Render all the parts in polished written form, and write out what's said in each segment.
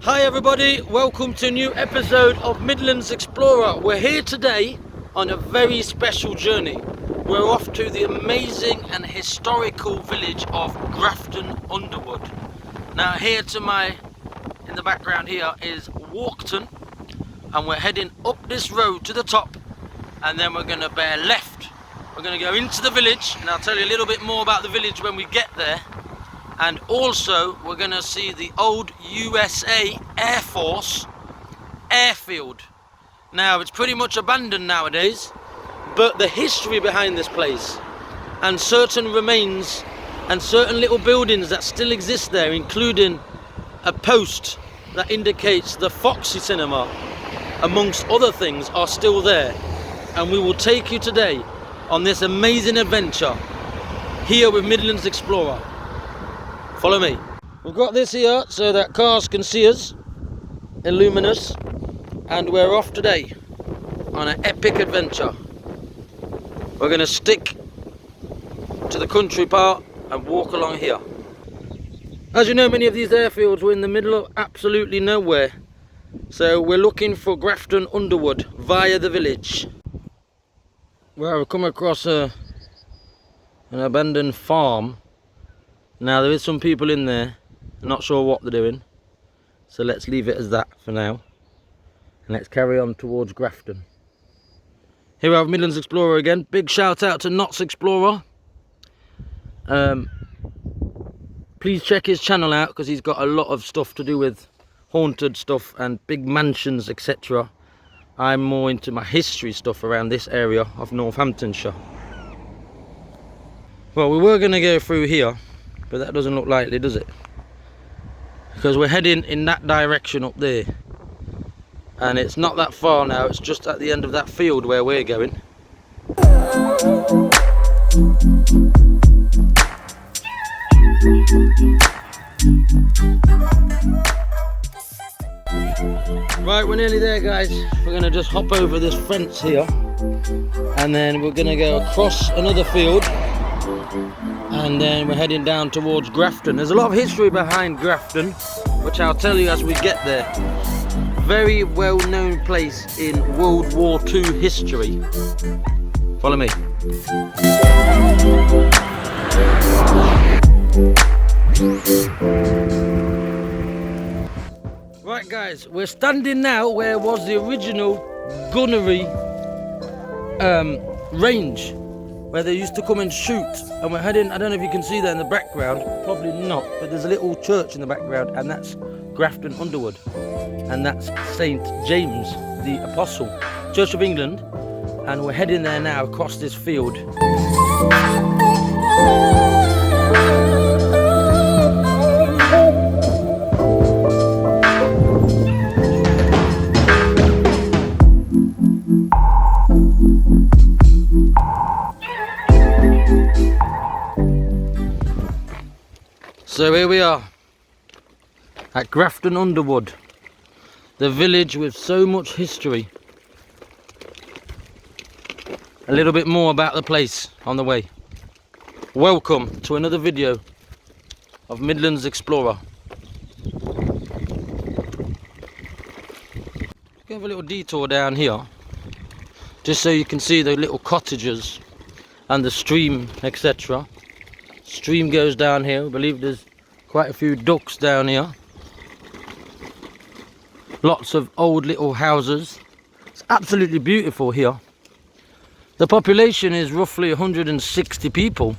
Hi everybody, welcome to a new episode of Midlands Explorer. We're here today on a very special journey. We're off to the amazing and historical village of Grafton Underwood. Now here in the background here is Walkton, and we're heading up this road to the top, and then we're going to bear left. We're going to go into the village, and I'll tell you a little bit more about the village when we get there. And also we're going to see the old USA Air Force airfield. Now it's pretty much abandoned nowadays, but the history behind this place and certain remains and certain little buildings that still exist there, including a post that indicates the Foxy Cinema, amongst other things, are still there. And we will take you today on this amazing adventure here with Midlands Explorer. Follow me. We've got this here so that cars can see us, illuminous, and we're off today on an epic adventure. We're going to stick to the country part and walk along here. As you know, many of these airfields were in the middle of absolutely nowhere, so we're looking for Grafton Underwood via the village. Well, we've come across an abandoned farm. Now there is some people in there, I'm not sure what they're doing, so let's leave it as that for now, and let's carry on towards Grafton. Here we have Midlands Explorer again. Big shout out to Knots Explorer. Please check his channel out because he's got a lot of stuff to do with haunted stuff and big mansions, etc. I'm more into my history stuff around this area of Northamptonshire. Well, we were going to go through here, but that doesn't look likely, does it? Because we're heading in that direction up there, and it's not that far now. It's just at the end of that field where we're going. Right, we're nearly there, guys. We're going to just hop over this fence here, and then we're going to go across another field, and then we're heading down towards Grafton. There's a lot of history behind Grafton, which I'll tell you as we get there. Very well known place in World War II history. Follow me. Right guys, we're standing now where was the original gunnery range, where they used to come and shoot, and we're heading, I don't know if you can see that in the background, probably not, but there's a little church in the background, and that's Grafton Underwood, and that's St. James the Apostle, Church of England, and we're heading there now across this field. So here we are at Grafton Underwood, the village with so much history. A little bit more about the place on the way. Welcome to another video of Midlands Explorer. Go have a little detour down here, just so you can see the little cottages and the stream, etc. Stream goes down here. I believe there's quite a few ducks down here. Lots of old little houses. It's absolutely beautiful here. The population is roughly 160 people.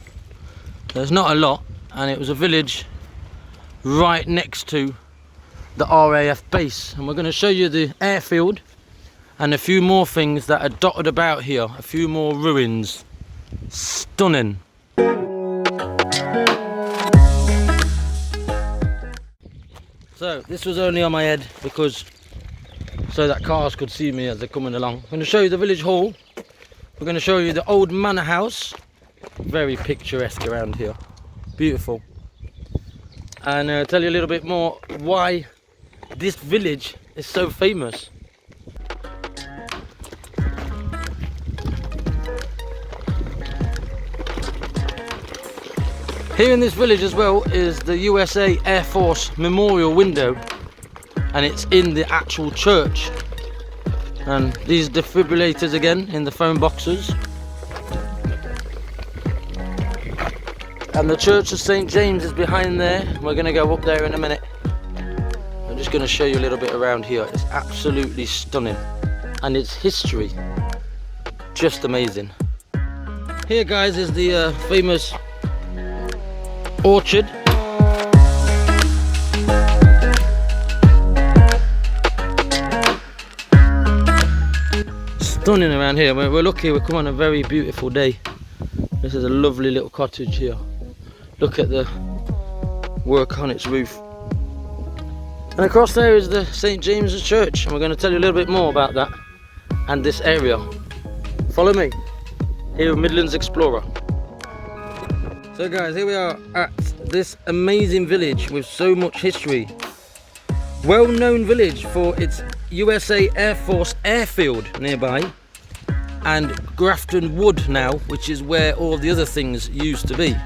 There's not a lot, and it was a village right next to the RAF base. And we're going to show you the airfield and a few more things that are dotted about here. A few more ruins. Stunning. So this was only on my head because so that cars could see me as they're coming along. I'm going to show you the village hall. We're going to show you the old manor house. Very picturesque around here. Beautiful. And tell you a little bit more why this village is so famous. Here in this village as well is the USA Air Force memorial window, and it's in the actual church. And these defibrillators again in the phone boxes. And the Church of St. James is behind there. We're going to go up there in a minute. I'm just going to show you a little bit around here. It's absolutely stunning. And its history, just amazing. Here, guys, is the famous orchard. Stunning around here. We're lucky we come on a very beautiful day. This is a lovely little cottage here. Look at the work on its roof. And across there is the St. James's Church, and we're going to tell you a little bit more about that and this area. Follow me here at Midlands Explorer. So guys, here we are at this amazing village with so much history. Well-known village for its USA Air Force airfield nearby, and Grafton Wood now, which is where all the other things used to be.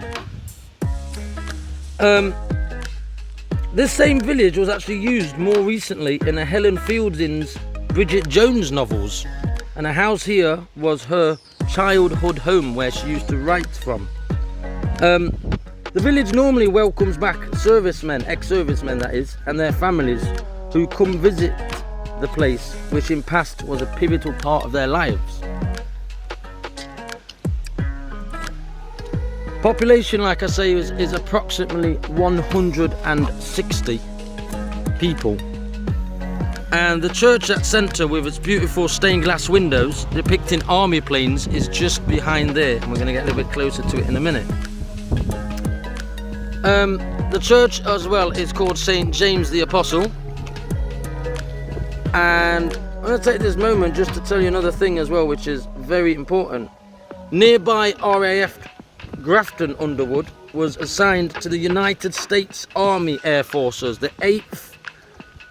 This same village was actually used more recently in a Helen Fielding's Bridget Jones novels, and a house here was her childhood home where she used to write from. The village normally welcomes back servicemen, ex-servicemen that is, and their families who come visit the place, which in past was a pivotal part of their lives. Population, like I say, is approximately 160 people. And the church at centre, with its beautiful stained glass windows depicting army planes, is just behind there, and we're going to get a little bit closer to it in a minute. The church as well is called St. James the Apostle. And I'm going to take this moment just to tell you another thing as well, which is very important. Nearby RAF Grafton Underwood was assigned to the United States Army Air Forces, the 8th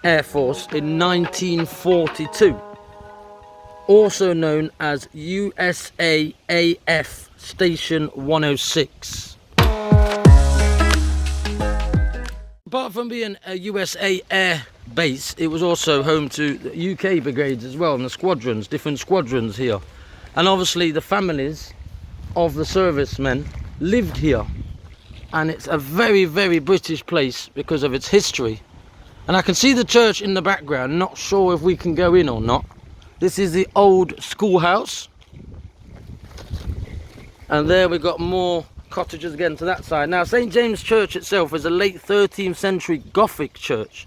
Air Force, in 1942, also known as USAAF Station 106. Apart from being a USA Air base, it was also home to the UK brigades as well, and the squadrons, different squadrons here. And obviously the families of the servicemen lived here, and it's a very, very British place because of its history. And I can see the church in the background, not sure if we can go in or not. This is the old schoolhouse, and there we've got more cottages again to that side. Now, St. James Church itself is a late 13th century Gothic church,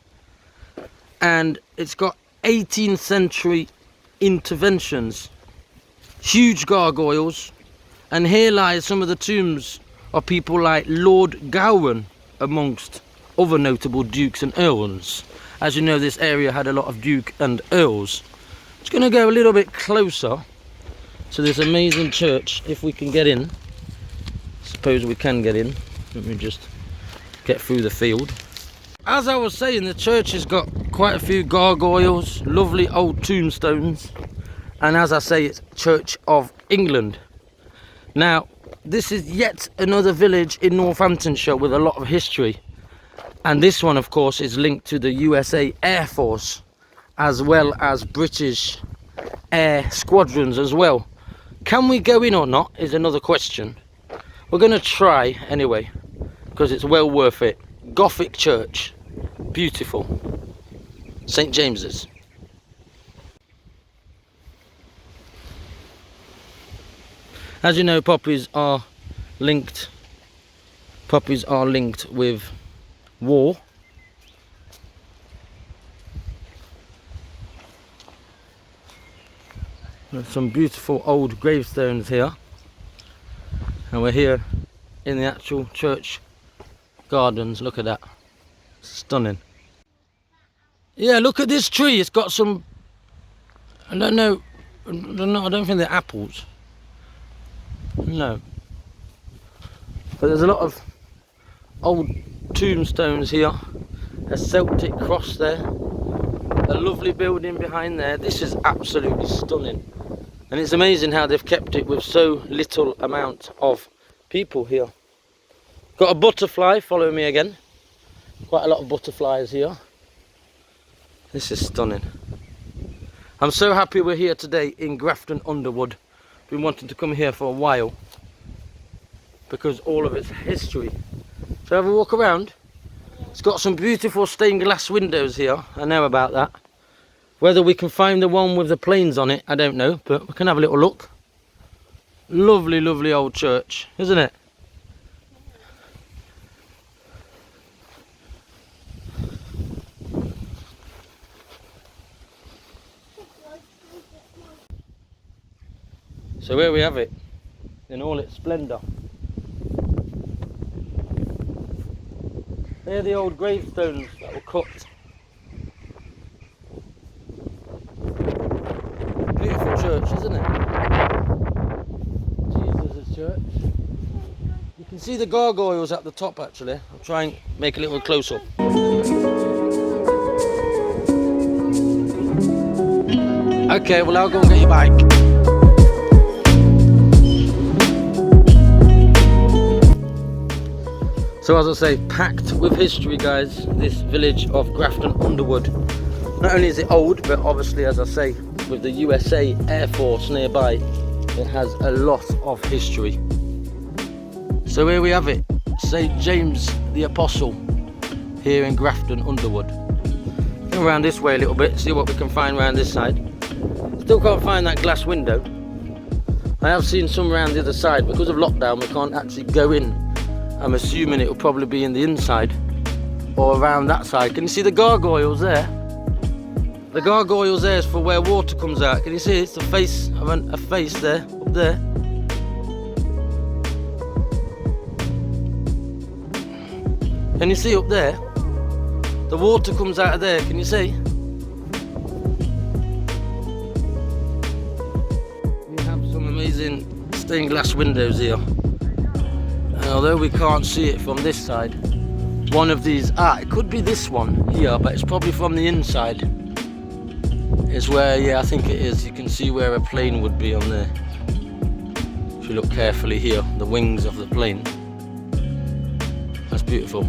and it's got 18th century interventions, huge gargoyles, and here lies some of the tombs of people like Lord Gowran, amongst other notable dukes and earls. As you know, this area had a lot of duke and earls. Just going to go a little bit closer to this amazing church, if we can get in. Suppose we can get in. Let me just get through the field. As I was saying, the church has got quite a few gargoyles, lovely old tombstones, and as I say, it's Church of England. Now, this is yet another village in Northamptonshire with a lot of history, and this one, of course, is linked to the USA Air Force as well as British air squadrons as well. Can we go in or not is another question. We're going to try anyway, because it's well worth it. Gothic church, beautiful. St. James's. As you know, poppies are linked with war. There's some beautiful old gravestones here, and we're here in the actual church gardens. Look at that, stunning. Yeah, look at this tree. It's got some, I don't think they're apples. No, but there's a lot of old tombstones here, a Celtic cross there, a lovely building behind there. This is absolutely stunning, and it's amazing how they've kept it with so little amount of people here. Got a butterfly, follow me again. Quite a lot of butterflies here. This is stunning. I'm so happy we're here today in Grafton Underwood. Been wanting to come here for a while because all of its history. So have a walk around. It's got some beautiful stained glass windows here. I know about that. Whether we can find the one with the planes on it, I don't know, but we can have a little look. Lovely, lovely old church, isn't it? So here we have it in all its splendour. They're the old gravestones that were cut. Beautiful church, isn't it? Jesus' church. You can see the gargoyles at the top actually. I'll try and make a little close up. Okay, well I'll go and get your bike. So as I say, packed with history guys, this village of Grafton Underwood. Not only is it old, but obviously as I say, with the USA Air Force nearby, it has a lot of history. So here we have it, St. James the Apostle, here in Grafton Underwood. Go around this way a little bit, see what we can find around this side. Still can't find that glass window. I have seen some around the other side. Because of lockdown, we can't actually go in. I'm assuming it will probably be in the inside or around that side. Can you see the gargoyles there? The gargoyles there is for where water comes out. Can you see? It's the face of a face there, up there. Can you see up there? The water comes out of there. Can you see? We have some amazing stained glass windows here. And although we can't see it from this side, one of these, it could be this one here, but it's probably from the inside. It's where, yeah, I think it is. You can see where a plane would be on there. If you look carefully here, the wings of the plane. That's beautiful.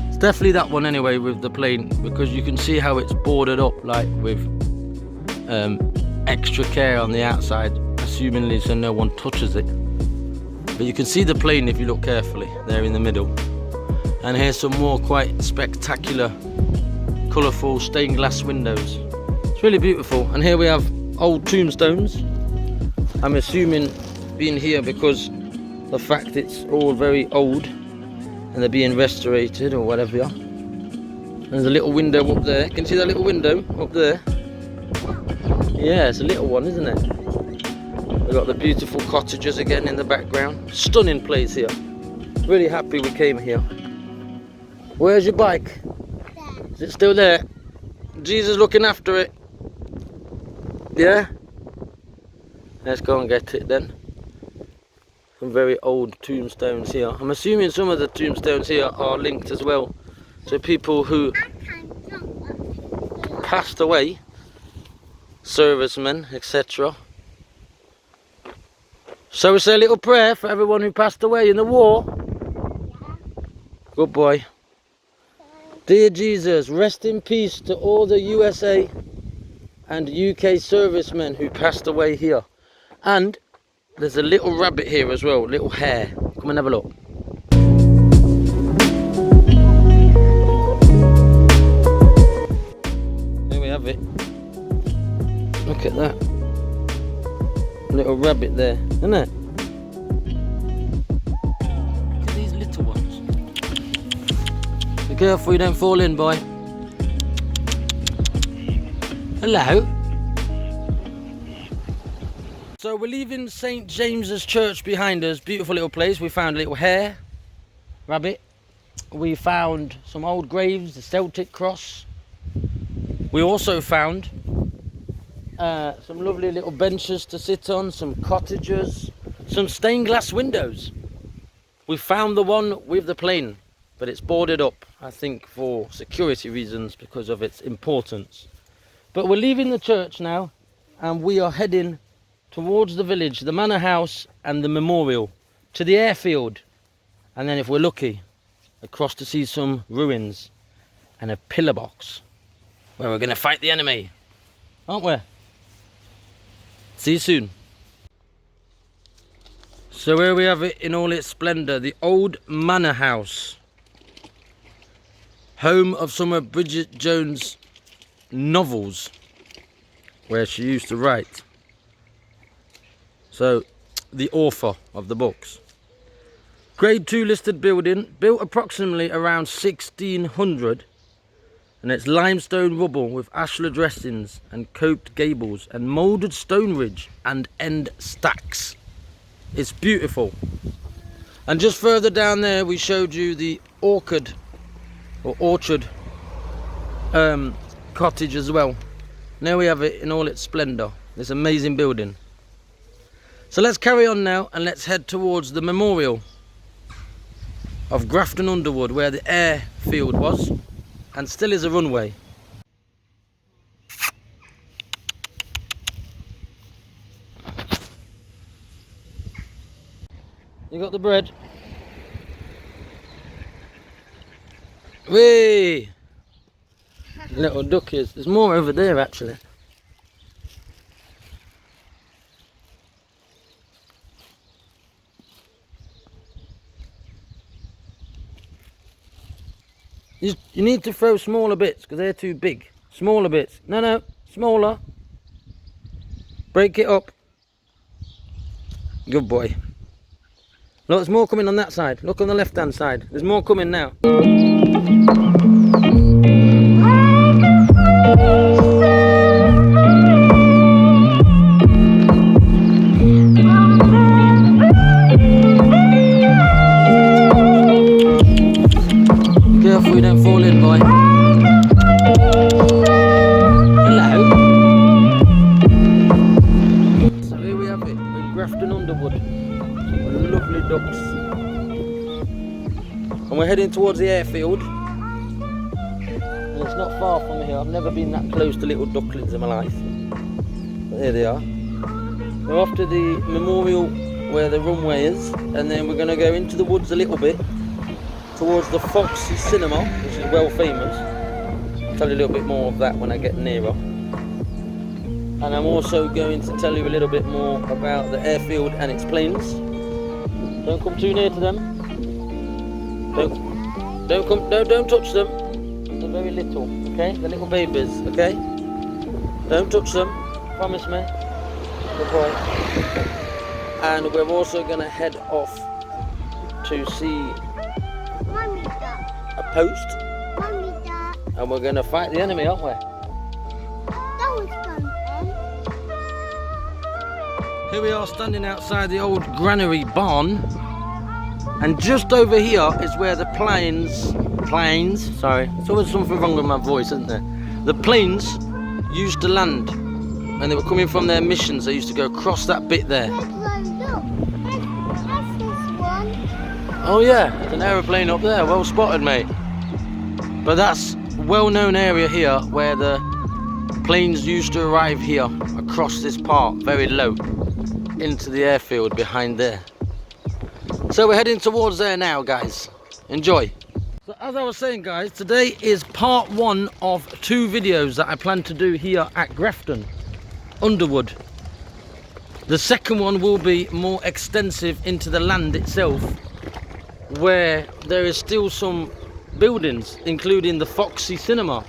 It's definitely that one anyway with the plane, because you can see how it's boarded up like with extra care on the outside, assumingly so no one touches it. But you can see the plane if you look carefully, there in the middle. And here's some more quite spectacular, colourful stained glass windows. It's really beautiful. And here we have old tombstones. I'm assuming being here because the fact it's all very old and they're being restorated or whatever. There's a little window up there. Can you see that little window up there? Yeah, it's a little one, isn't it? We've got the beautiful cottages again in the background. Stunning place here. Really happy we came here. Where's your bike? There. Is it still there? Jesus looking after it. Yeah? Let's go and get it then. Some very old tombstones here. I'm assuming some of the tombstones here are linked as well to people who passed away, servicemen, etc. So we say a little prayer for everyone who passed away in the war. Good boy. Dear Jesus, rest in peace to all the USA and UK servicemen who passed away here. And there's a little rabbit here as well, little hare. Come and have a look. There we have it. Look at that. Little rabbit there, isn't it? Look at these little ones. Be careful you don't fall in, boy. Hello. So we're leaving St. James's Church behind us. Beautiful little place. We found a little hare, rabbit. We found some old graves, the Celtic cross. We also found some lovely little benches to sit on, some cottages, some stained glass windows. We found the one with the plane, but it's boarded up, I think for security reasons because of its importance. But we're leaving the church now and we are heading towards the village, the manor house and the memorial, to the airfield, and then if we're lucky across to see some ruins and a pillar box. where we're going to fight the enemy, aren't we? See you soon. So here we have it in all its splendour, the old manor house, home of some of Bridget Jones' novels, where she used to write. So, the author of the books. Grade 2 listed building, built approximately around 1600, and it's limestone rubble with ashlar dressings and coped gables and moulded stone ridge and end stacks. It's beautiful. And just further down there we showed you the orchard cottage as well. Now we have it in all its splendour, this amazing building. So let's carry on now and let's head towards the memorial of Grafton Underwood, where the airfield was and still is a runway. You got the bread? Whee! Little duckies. There's more over there actually. You need to throw smaller bits because they're too big. Smaller bits. No, smaller. Break it up. Good boy. Look, there's more coming on that side. Look on the left hand side. There's more coming now. Careful you don't fall in, boy. Hello. So here we have it, in Grafton Underwood. Some lovely ducks. And we're heading towards the airfield. And it's not far from here. I've never been that close to little ducklings in my life. But there they are. We're off to the memorial where the runway is. And then we're going to go into the woods a little bit, towards the Foxy Cinema, which is well famous. I'll tell you a little bit more of that when I get nearer. And I'm also going to tell you a little bit more about the airfield and its planes. Don't come too near to them. Don't touch them. They're very little, okay? They're little babies, okay? Don't touch them. Promise me. Good boy. And we're also going to head off to see a post, and we're going to fight the enemy, aren't we? Here we are standing outside the old granary barn, and just over here is where the planes, sorry, there's always something wrong with my voice, isn't there? The planes used to land when they were coming from their missions. They used to go across that bit there. Oh yeah, there's an aeroplane up there, well spotted mate. But that's a well-known area here where the planes used to arrive here across this part, very low, into the airfield behind there. So we're heading towards there now, guys. Enjoy. So as I was saying, guys, today is part 1 of 2 videos that I plan to do here at Grafton Underwood. The second one will be more extensive into the land itself, where there is still some buildings, including the Foxy Cinema.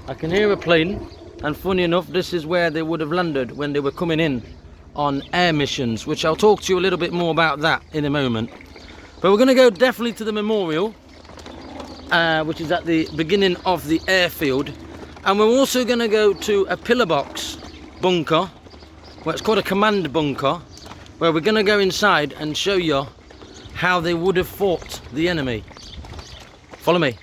I can hear a plane, and funny enough, this is where they would have landed when they were coming in on air missions, which I'll talk to you a little bit more about that in a moment. But we're going to go definitely to the memorial, which is at the beginning of the airfield, and we're also going to go to a pillar box bunker, where it's called a command bunker, where we're going to go inside and show you how they would have fought the enemy. Follow me.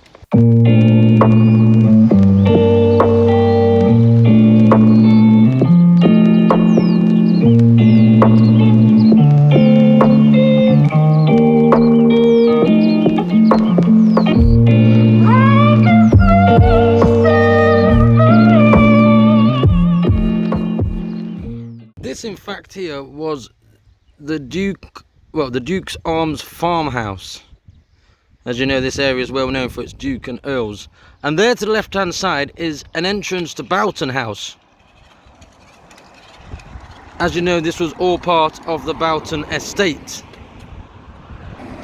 This in fact here was the Duke's Arms farmhouse. As you know, this area is well known for its Duke and Earls, And there to the left hand side is an entrance to Boughton House. As you know, this was all part of the Boughton estate.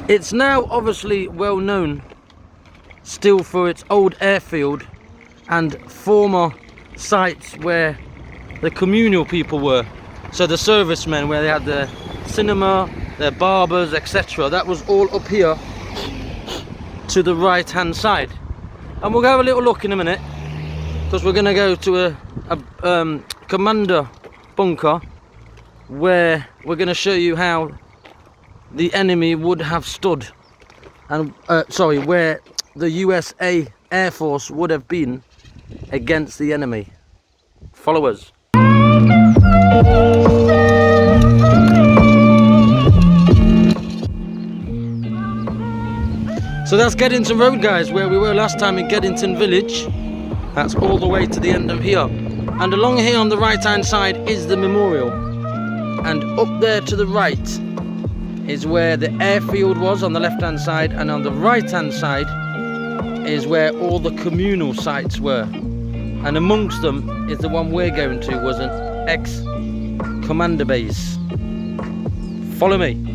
It's now obviously well known still for its old airfield and former sites where the communal people were. So the servicemen, where they had their cinema, their barbers, etc. That was all up here to the right hand side. And we'll have a little look in a minute, because we're going to go to a commander bunker where we're going to show you how the enemy would have stood, and where the USA Air Force would have been against the enemy. Follow us. So that's Geddington Road, guys, where we were last time in Geddington Village. That's all the way to the end of here. And along here on the right hand side is the memorial. And up there to the right is where the airfield was on the left hand side, and on the right hand side is where all the communal sites were. And amongst them is the one we're going to, was an ex-commander base. Follow me.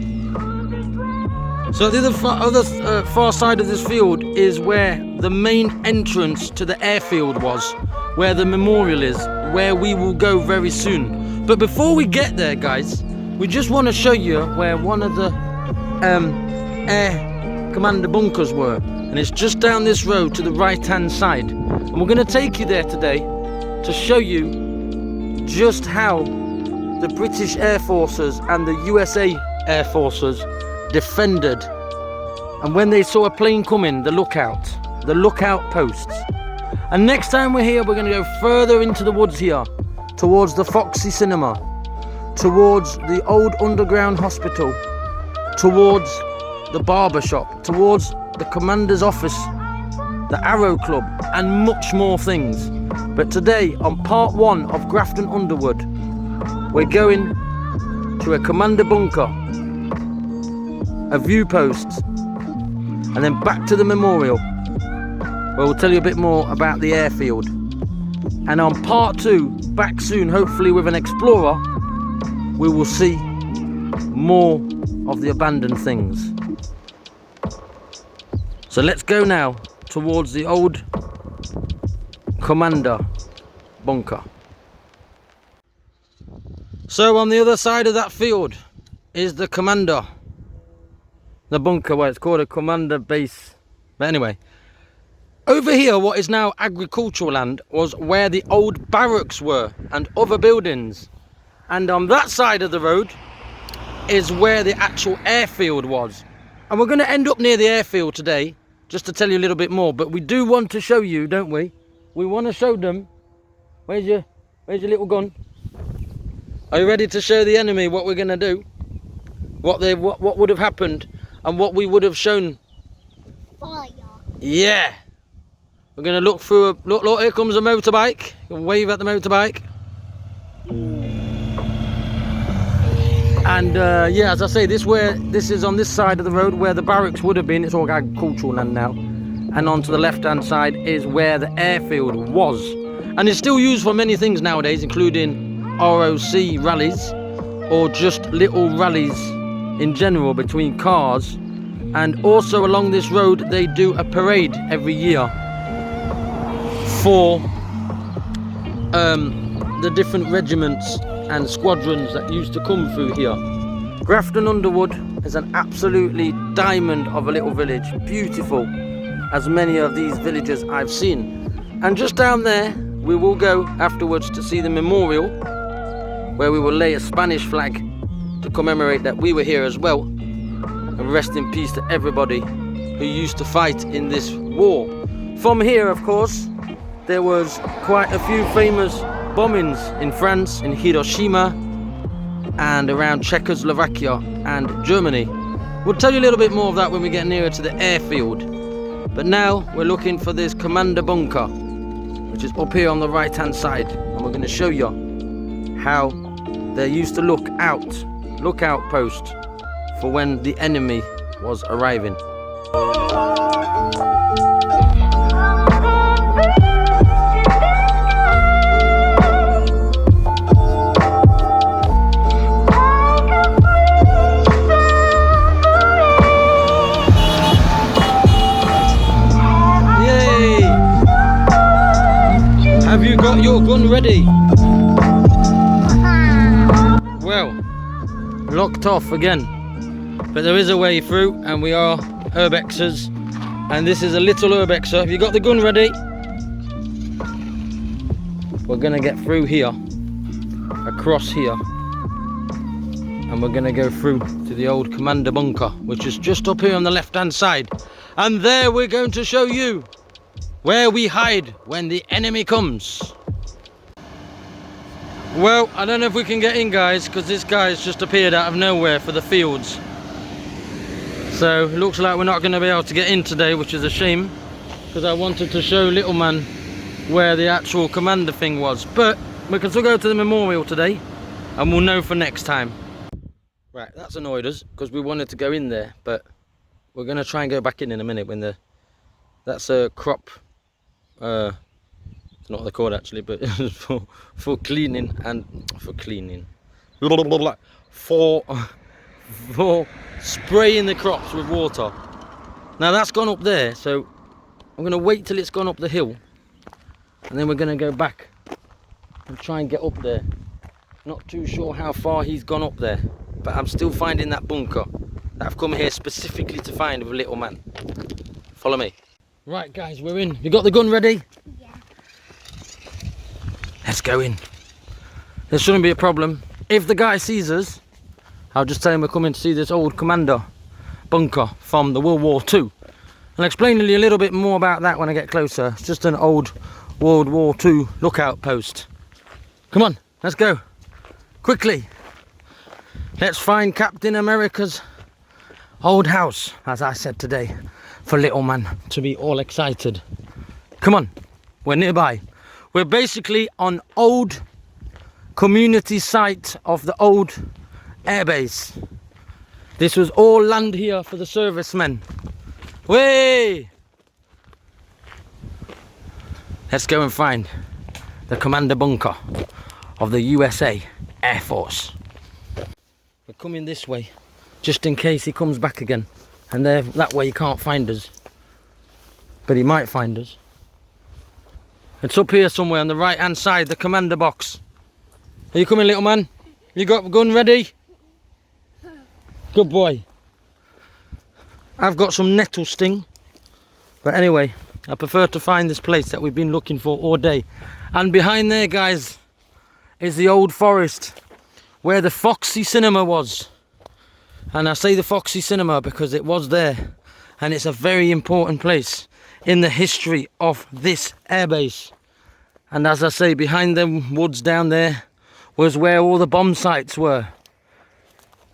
So the other far side of this field is where the main entrance to the airfield was, where the memorial is, where we will go very soon. But before we get there, guys, we just want to show you where one of the air commander bunkers were, and it's just down this road to the right hand side. And we're going to take you there today to show you just how the British Air Forces and the USA Air Forces defended, and when they saw a plane coming, the lookout posts. And next time we're here, we're going to go further into the woods here, towards the Foxy Cinema, towards the old underground hospital, towards the barber shop, towards the commander's office, the Arrow Club, and much more things. But today, on part 1 of Grafton Underwood, we're going to a commander bunker, a view post, and then back to the memorial, where we'll tell you a bit more about the airfield. And on part 2, back soon, hopefully with an explorer, we will see more of the abandoned things. So let's go now towards the old commander bunker. So on the other side of that field is the commander, the bunker, where it's called a commander base. But anyway, over here, what is now agricultural land, was where the old barracks were and other buildings. And on that side of the road is where the actual airfield was. And we're going to end up near the airfield today, just to tell you a little bit more. But we do want to show you, don't we? We want to show them. Where's your little gun? Are you ready to show the enemy what we're going to do? What would have happened and what we would have shown? Fire. Yeah. We're going to look through look, here comes a motorbike. Wave at the motorbike. And yeah, as I say, this is on this side of the road where the barracks would have been. It's all agricultural land now. And on to the left hand side is where the airfield was. And it's still used for many things nowadays, including ROC rallies, or just little rallies in general between cars. And also along this road they do a parade every year for the different regiments and squadrons that used to come through here. Grafton Underwood is an absolutely diamond of a little village, beautiful as many of these villages I've seen. And just down there we will go afterwards to see the memorial, where we will lay a Spanish flag to commemorate that we were here as well. And rest in peace to everybody who used to fight in this war. From here, of course, there was quite a few famous bombings in France, in Hiroshima, and around Czechoslovakia and Germany. We'll tell you a little bit more of that when we get nearer to the airfield. But now we're looking for this commander bunker, which is up here on the right hand side, and we're going to show you how they used to lookout post for when the enemy was arriving. got your gun ready? Well, locked off again. But there is a way through, and we are urbexers. And this is a little urbexer. Have you got the gun ready? We're gonna get through here, across here, and we're gonna go through to the old commander bunker, which is just up here on the left hand side. And there we're going to show you where we hide when the enemy comes. Well, I don't know if we can get in, guys, because this guy's just appeared out of nowhere for the fields. So it looks like we're not going to be able to get in today, which is a shame, because I wanted to show little man where the actual commander thing was. But we can still go to the memorial today, and we'll know for next time. Right, that's annoyed us, because we wanted to go in there, but we're going to try and go back in a minute when that's a crop. It's not what they're called actually, but for cleaning and for spraying the crops with water. Now that's gone up there, so I'm going to wait till it's gone up the hill, and then we're going to go back and try and get up there. Not too sure how far he's gone up there, but I'm still finding that bunker that I've come here specifically to find with little man. Follow me. Right guys, we're in. You got the gun ready? Yeah. Let's go in. There shouldn't be a problem. If the guy sees us, I'll just tell him we're coming to see this old commander bunker from the World War II. I'll explain to you a little bit more about that when I get closer. It's just an old World War II lookout post. Come on, let's go. Quickly. Let's find Captain America's old house, as I said today, for little man to be all excited. Come on, we're nearby. We're basically on old community site of the old airbase. This was all land here for the servicemen. Way! Let's go and find the commander bunker of the USA Air Force. We're coming this way, just in case he comes back again. And there, that way he can't find us. But he might find us. It's up here somewhere on the right hand side, the commander box. Are you coming, little man? You got the gun ready? Good boy. I've got some nettle sting. But anyway, I prefer to find this place that we've been looking for all day. And behind there, guys, is the old forest where the Foxy Cinema was. And I say the Foxy Cinema because it was there, and it's a very important place in the history of this airbase. And as I say, behind them woods down there was where all the bomb sites were,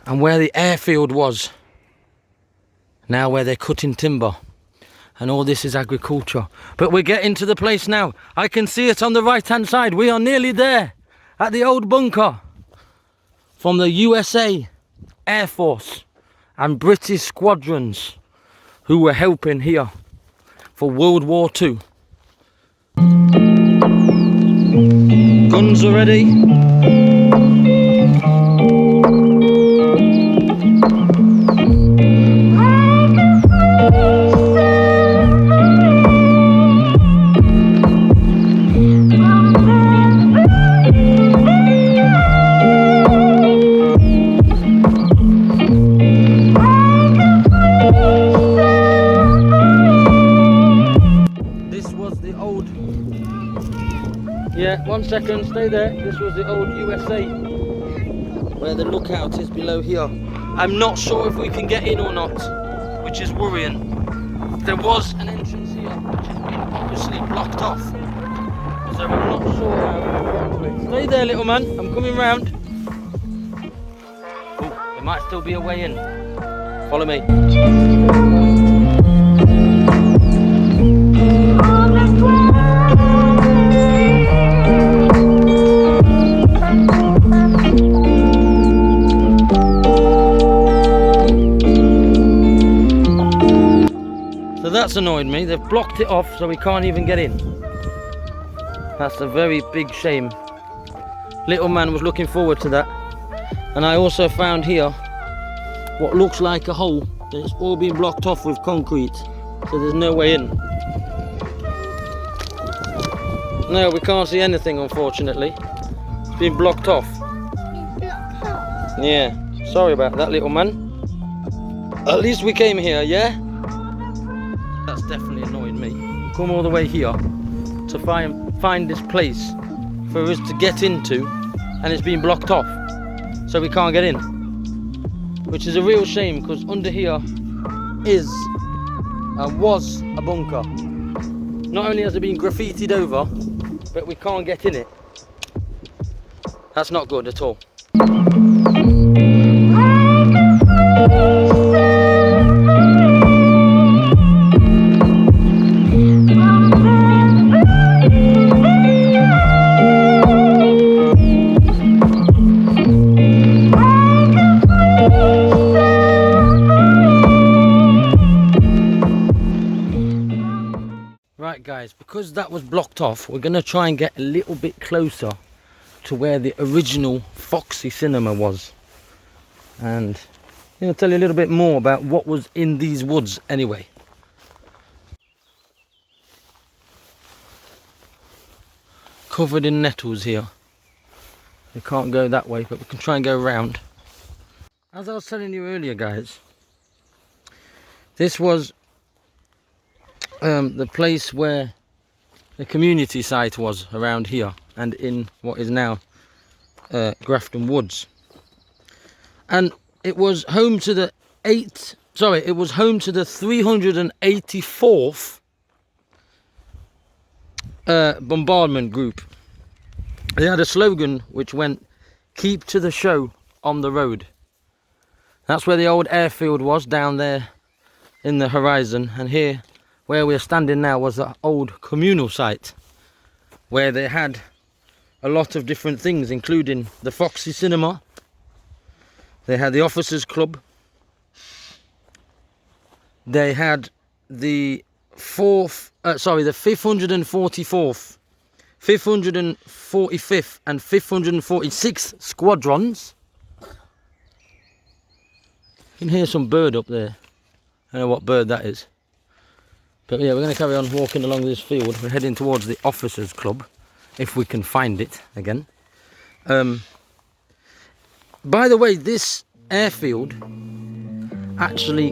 and where the airfield was. Now where they're cutting timber, and all this is agriculture. But we're getting to the place now. I can see it on the right hand side. We are nearly there at the old bunker from the USA Air Force and British squadrons who were helping here for World War II. Guns are ready. Yeah, 1 second, stay there. This was the old USA, where the lookout is below here. I'm not sure if we can get in or not, which is worrying. There was an entrance here, which has been obviously blocked off. So I'm not sure how to get to it. Stay there, little man, I'm coming round. Oh, there might still be a way in. Follow me. That's annoyed me. They've blocked it off so we can't even get in. That's a very big shame. Little man was looking forward to that. And I also found here what looks like a hole. It's all been blocked off with concrete, so there's no way in. No, we can't see anything, unfortunately. It's been blocked off. Yeah, sorry about that, little man. At least we came here, yeah? That's definitely annoyed me. Come all the way here to find this place for us to get into, and it's been blocked off, so we can't get in. Which is a real shame, because under here was a bunker. Not only has it been graffitied over, but we can't get in it. That's not good at all. Right guys, because that was blocked off, we're going to try and get a little bit closer to where the original Foxy Cinema was. And I'm going to tell you a little bit more about what was in these woods anyway. Covered in nettles here. We can't go that way, but we can try and go around. As I was telling you earlier guys, this was the place where the community site was around here and in what is now Grafton Woods, and it was home to the 384th bombardment group. They had a slogan which went, "Keep to the show on the road." That's where the old airfield was, down there in the horizon, and here where we're standing now was the old communal site where they had a lot of different things, including the Foxy Cinema. They had the Officers Club. They had the 544th, 545th and 546th squadrons. You can hear some bird up there. I don't know what bird that is. But yeah, we're going to carry on walking along this field. We're heading towards the Officers Club, if we can find it again. By the way, this airfield actually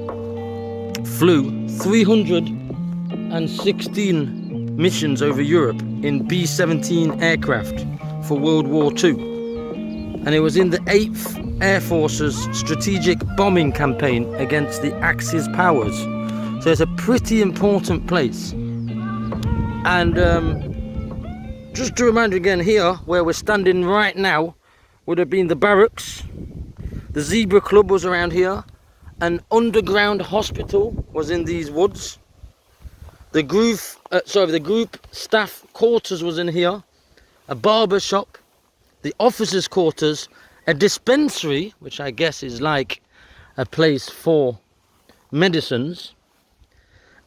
flew 316 missions over Europe in B-17 aircraft for World War II. And it was in the 8th Air Force's strategic bombing campaign against the Axis powers. So it's a pretty important place. And just to remind you again, here where we're standing right now would have been the barracks. The Zebra Club was around here. An underground hospital was in these woods. The group staff quarters was in here. A barber shop, the officers' quarters, a dispensary, which I guess is like a place for medicines,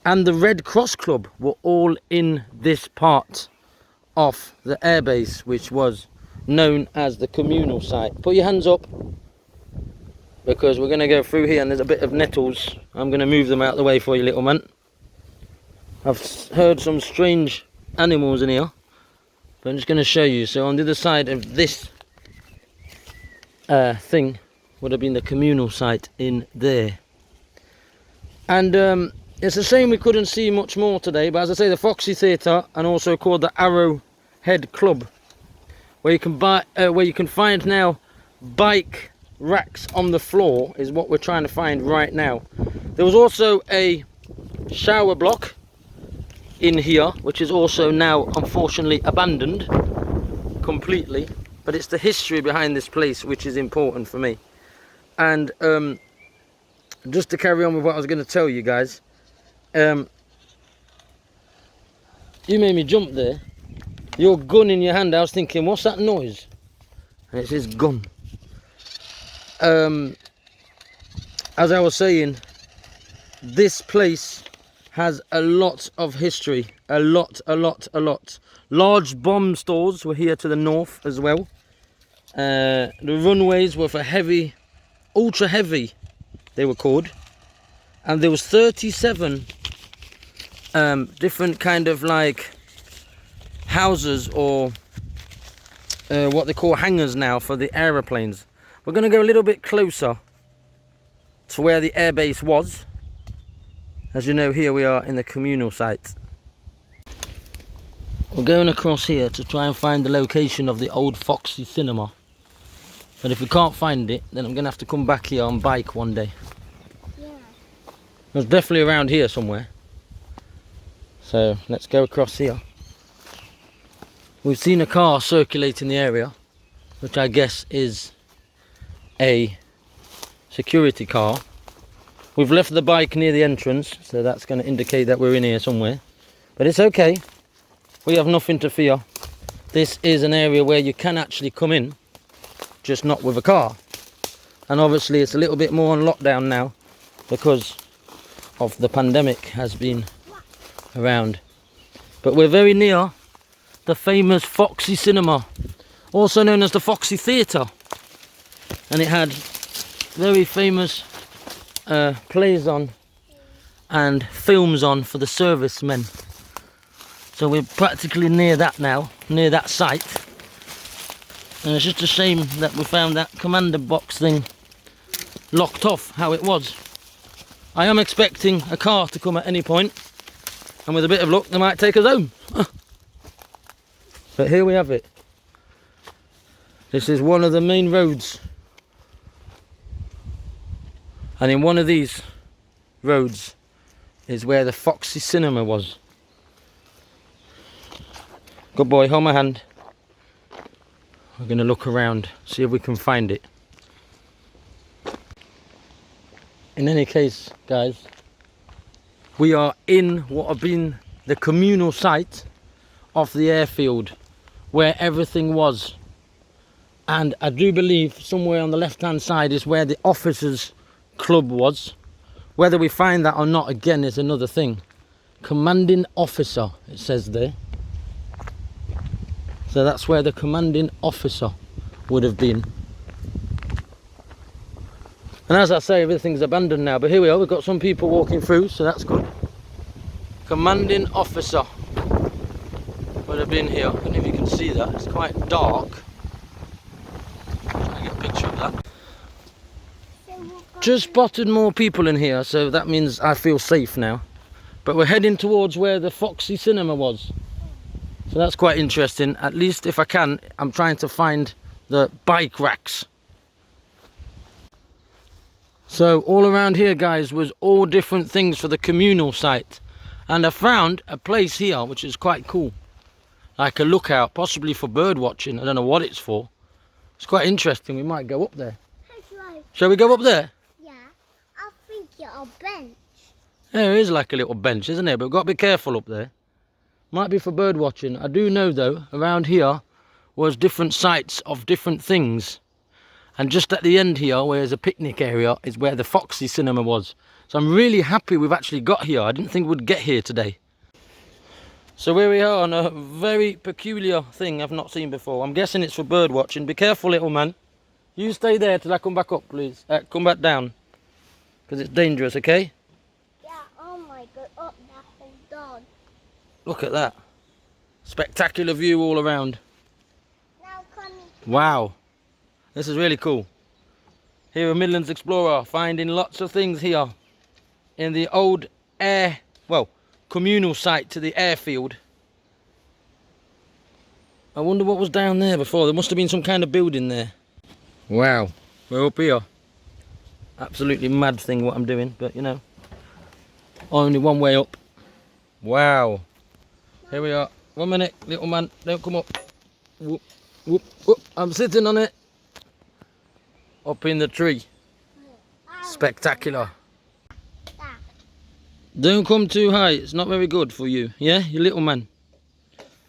and the Red Cross Club were all in this part of the airbase, which was known as the communal site. Put your hands up, because we're going to go through here and there's a bit of nettles. I'm going to move them out of the way for you, little man. I've heard some strange animals in here, but I'm just going to show you. So on the other side of this thing would have been the communal site in there. And it's a shame we couldn't see much more today, but as I say, the Foxy Theatre, and also called the Arrowhead Club, where you can find now bike racks on the floor, is what we're trying to find right now. There was also a shower block in here, which is also now unfortunately abandoned completely, but it's the history behind this place which is important for me. And just to carry on with what I was going to tell you guys, you made me jump there. Your gun in your hand, I was thinking, what's that noise? And it's his gun. As I was saying, this place has a lot of history. A lot. Large bomb stores were here to the north as well. The runways were for heavy, ultra heavy, they were called. And there was 37 different kind of like houses or what they call hangars now for the aeroplanes. We're going to go a little bit closer to where the airbase was. As you know, here we are in the communal site. We're going across here to try and find the location of the old Foxy cinema. But if we can't find it, then I'm going to have to come back here on bike one day. Yeah. It's definitely around here somewhere. So let's go across here. We've seen a car circulating the area, which I guess is a security car. We've left the bike near the entrance, so that's going to indicate that we're in here somewhere. But it's okay. We have nothing to fear. This is an area where you can actually come in, just not with a car. And obviously it's a little bit more on lockdown now because of the pandemic has been around. But we're very near the famous Foxy cinema, also known as the Foxy Theatre. And it had very famous plays on and films on for the servicemen. So we're practically near that now, near that site. And it's just a shame that we found that commander box thing locked off how it was. I am expecting a car to come at any point, and with a bit of luck they might take us home. But here we have it. This is one of the main roads. And in one of these roads is where the Foxy cinema was. Good boy, hold my hand. We're going to look around, see if we can find it. In any case, guys, we are in what have been the communal site of the airfield, where everything was. And I do believe somewhere on the left hand side is where the officers' club was. Whether we find that or not, again, is another thing. Commanding officer, it says there. So that's where the commanding officer would have been. And as I say, everything's abandoned now, but here we are, we've got some people walking through, so that's good. Commanding officer would have been here. I don't know if you can see that, it's quite dark. Try to get a picture of that. Just spotted more people in here, so that means I feel safe now. But we're heading towards where the Foxy cinema was. So that's quite interesting. At least if I can, I'm trying to find the bike racks. So all around here, guys, was all different things for the communal site. And I found a place here which is quite cool. Like a lookout, possibly for bird watching. I don't know what it's for. It's quite interesting. We might go up there. Shall we go up there? Yeah, I think it's a bench. There is like a little bench, isn't there? But we've got to be careful up there. Might be for bird watching. I do know though, around here was different sites of different things. And just at the end here, where there's a picnic area, is where the Foxy cinema was. So I'm really happy we've actually got here. I didn't think we'd get here today. So here we are on a very peculiar thing I've not seen before. I'm guessing it's for bird watching. Be careful, little man. You stay there till I come back up, please. Come back down. Because it's dangerous, okay? Yeah, oh my god, up that whole dog. Look at that. Spectacular view all around. Now coming. Wow. This is really cool. Here at Midlands Explorer, finding lots of things here in the old communal site to the airfield. I wonder what was down there before. There must have been some kind of building there. Wow, we're up here. Absolutely mad thing what I'm doing, but you know, only one way up. Wow. Here we are. 1 minute, little man, don't come up. Whoop, whoop, whoop. I'm sitting on it. Up in the tree. Spectacular. Don't come too high, it's not very good for you. Yeah, you little man.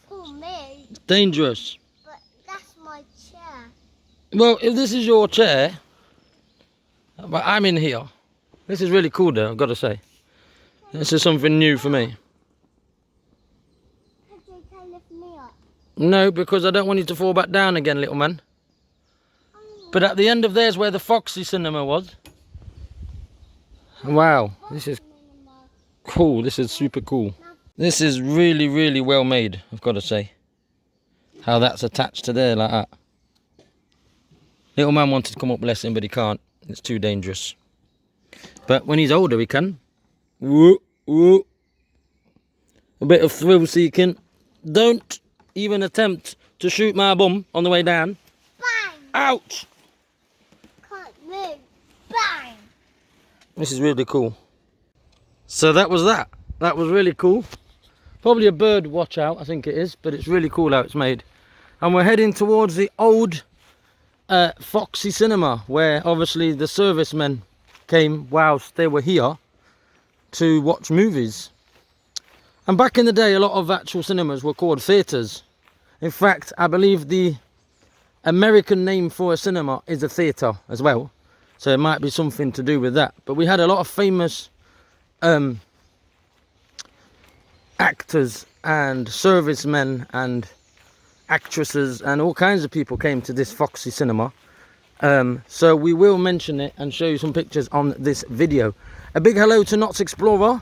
For me. It's dangerous. But that's my chair. Well, if this is your chair, but I'm in here. This is really cool though, I've got to say. This is something new for me. Could you lift me up? No, because I don't want you to fall back down again, little man. But at the end of there's where the Foxy cinema was. Wow, this is cool. This is super cool. This is really, really well made, I've got to say. how that's attached to there like that. Little man wanted to come up, bless him, but he can't. It's too dangerous. But when he's older, he can. Woo, woo. A bit of thrill seeking. Don't even attempt to shoot my bum on the way down. Bang! Ouch! Can't move. Bang! This is really cool. So that was that. That was really cool. Probably a bird watch out, I think it is, but it's really cool how it's made. And we're heading towards the old Foxy Cinema, where obviously the servicemen came whilst they were here to watch movies. And back in the day, a lot of actual cinemas were called theatres. In fact, I believe the American name for a cinema is a theatre as well. So it might be something to do with that. But we had a lot of famous actors and servicemen and actresses and all kinds of people came to this Foxy Cinema. So we will mention it and show you some pictures on this video. A big hello to Knots Explorer.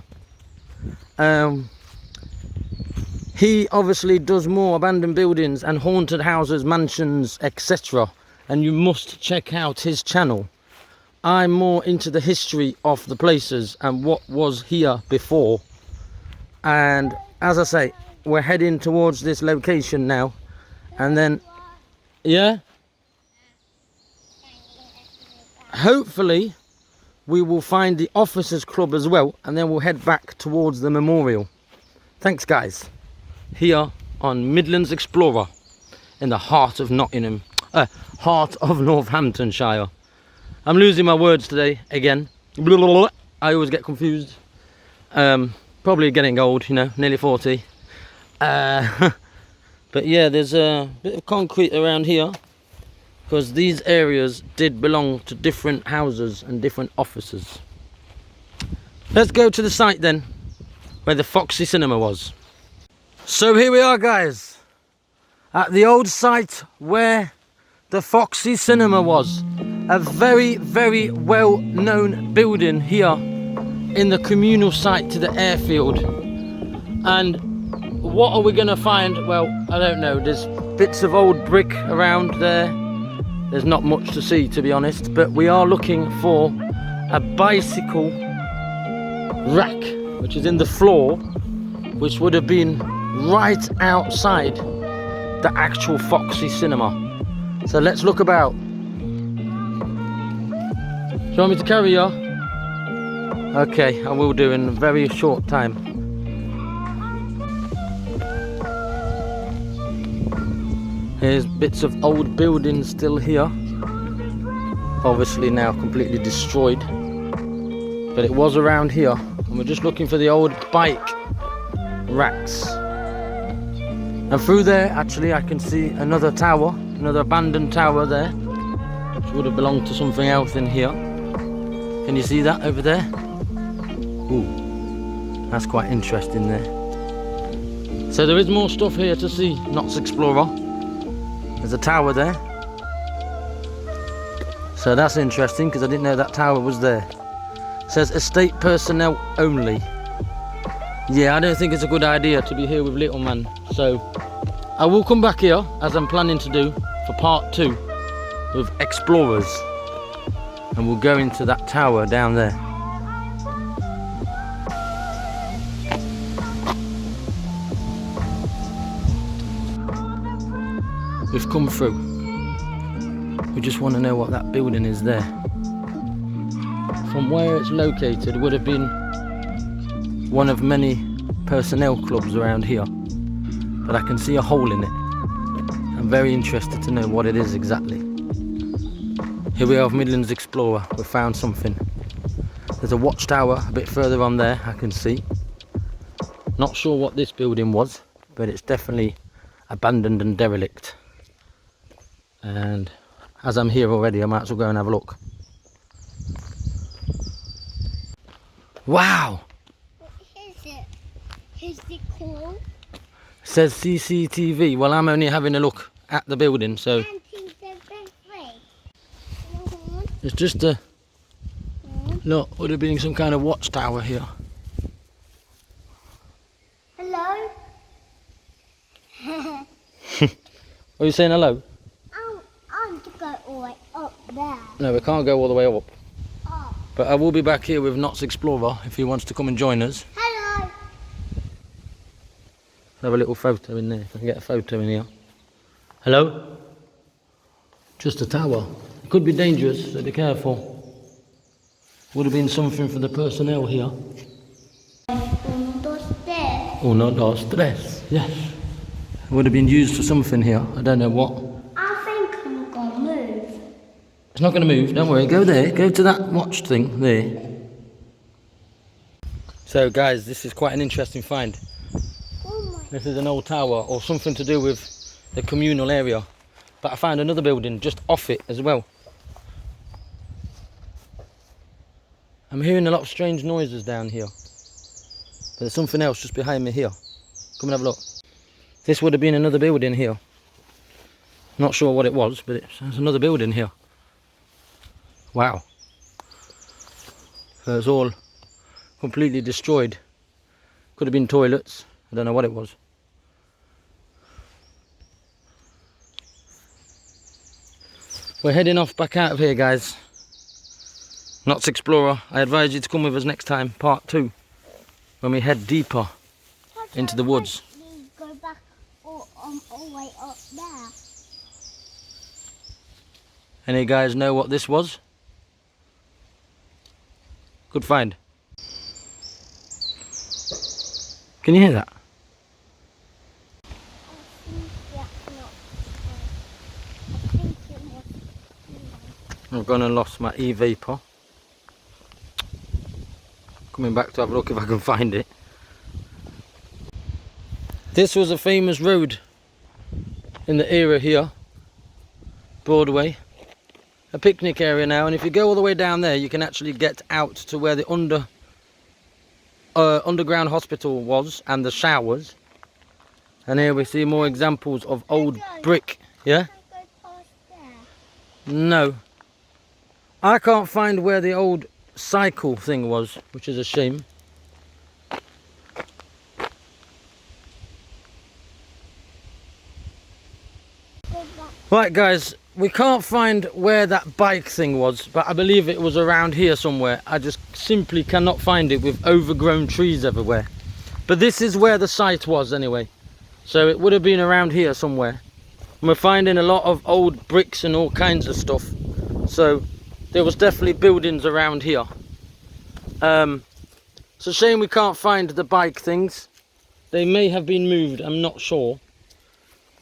He obviously does more abandoned buildings and haunted houses, mansions, etc. And you must check out his channel. I'm more into the history of the places and what was here before. And as I say, we're heading towards this location now. And then, yeah, hopefully we will find the officers club as well, and then we'll head back towards the memorial. Thanks guys. Here on Midlands Explorer in the heart of heart of Northamptonshire. I'm losing my words today again. I always get confused. Probably getting old, you know, nearly 40. But yeah, there's a bit of concrete around here because these areas did belong to different houses and different officers. Let's go to the site then, where the Foxy Cinema was. So here we are guys, at the old site where the Foxy Cinema was. A very, very well known building here in the communal site to the airfield. And what are we going to find? Well, I don't know. There's bits of old brick around there. There's not much to see, to be honest. But we are looking for a bicycle rack, which is in the floor, which would have been right outside the actual Foxy Cinema. So let's look about. Do you want me to carry you? Okay, I will do in a very short time. Here's bits of old buildings still here. Obviously now completely destroyed. But it was around here. And we're just looking for the old bike racks. And through there, actually, I can see another tower. Another abandoned tower there. Which would have belonged to something else in here. Can you see that over there? Ooh, that's quite interesting there. So there is more stuff here to see, Knots Explorer. There's a tower there. So that's interesting because I didn't know that tower was there. It says estate personnel only. Yeah, I don't think it's a good idea to be here with little man. So I will come back here, as I'm planning to do, for part 2 with explorers. And we'll go into that tower down there. We've come through. We just want to know what that building is there. From where it's located would have been one of many personnel clubs around here. But I can see a hole in it. I'm very interested to know what it is exactly. Here we are with Midlands Explorer. We've found something. There's a watchtower a bit further on there, I can see. Not sure what this building was, but it's definitely abandoned and derelict. And as I'm here already, I might as well go and have a look. Wow! What is it? Is it cool? It says CCTV. Well, I'm only having a look at the building, so it's just a look. Would have been some kind of watchtower here. Hello? Are you saying hello? I'm to go all the way up there. No, we can't go all the way up. Oh. But I will be back here with Knott's Explorer if he wants to come and join us. Hello. Have a little photo in there. If I can get a photo in here. Hello? Just a tower. It could be dangerous, so be careful. Would have been something for the personnel here. 1, 2, 3. 1, 2, 3. Yes. It would have been used for something here. I don't know what. I think I'm gonna move. It's not going to move. Don't worry. Go there. Go to that watch thing there. So, guys, this is quite an interesting find. Oh my. This is an old tower or something to do with the communal area. But I found another building just off it as well. I'm hearing a lot of strange noises down here. But there's something else just behind me here. Come and have a look. This would have been another building here. Not sure what it was, but there's another building here. Wow. So it's all completely destroyed. Could have been toilets. I don't know what it was. We're heading off back out of here, guys. Knott's Explorer. I advise you to come with us next time, part 2, when we head deeper into the woods. Go back all the way up there. Any guys know what this was? Good find. Can you hear that? I've gone and lost my e-vapor. Coming back to have a look if I can find it. This was a famous road in the era here. Broadway. A picnic area now, and if you go all the way down there you can actually get out to where the underground hospital was and the showers. And here we see more examples of old brick. Yeah? Can I go past there? No. I can't find where the old cycle thing was, which is a shame. Right, guys, we can't find where that bike thing was, but I believe it was around here somewhere. I just simply cannot find it with overgrown trees everywhere. But this is where the site was anyway. So it would have been around here somewhere. And we're finding a lot of old bricks and all kinds of stuff. So there was definitely buildings around here. It's a shame we can't find the bike things. They may have been moved, I'm not sure.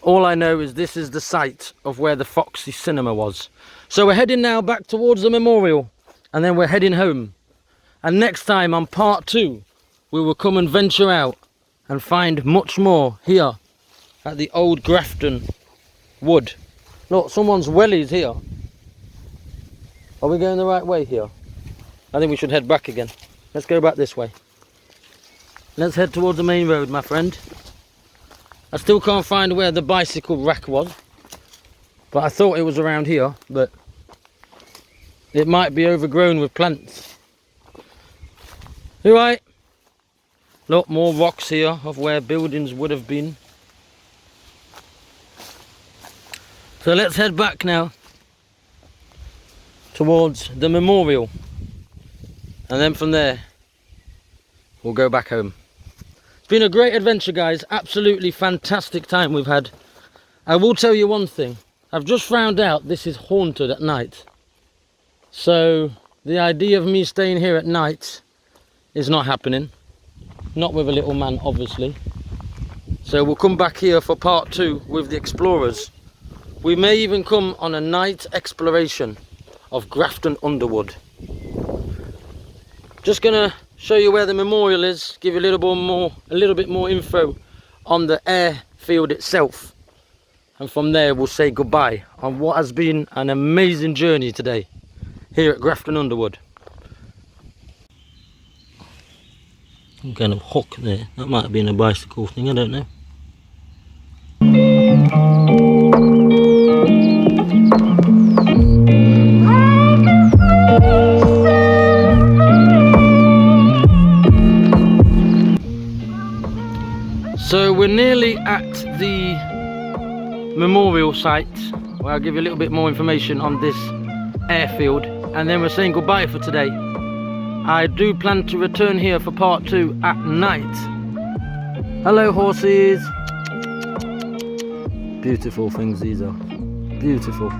All I know is this is the site of where the Foxy Cinema was. So we're heading now back towards the memorial, and then we're heading home. And next time on part 2, we will come and venture out and find much more here at the old Grafton Wood. Look, someone's wellies here. Are we going the right way here? I think we should head back again. Let's go back this way. Let's head towards the main road, my friend. I still can't find where the bicycle rack was, but I thought it was around here, but it might be overgrown with plants. You right? Look, more rocks here of where buildings would have been. So let's head back now towards the memorial, and then from there we'll go back home. It's been a great adventure, guys. Absolutely fantastic time we've had. I will tell you one thing. I've just found out this is haunted at night. So the idea of me staying here at night is not happening. Not with a little man, obviously. So we'll come back here for part 2 with the explorers. We may even come on a night exploration of Grafton Underwood. Just gonna show you where the memorial is, give you a little bit more info on the airfield itself, and from there we'll say goodbye on what has been an amazing journey today here at Grafton Underwood. Some kind of hook there, that might have been a bicycle thing, I don't know. So we're nearly at the memorial site where I'll give you a little bit more information on this airfield, and then we're saying goodbye for today. I do plan to return here for part 2 at night. Hello horses. Beautiful things these are. Beautiful.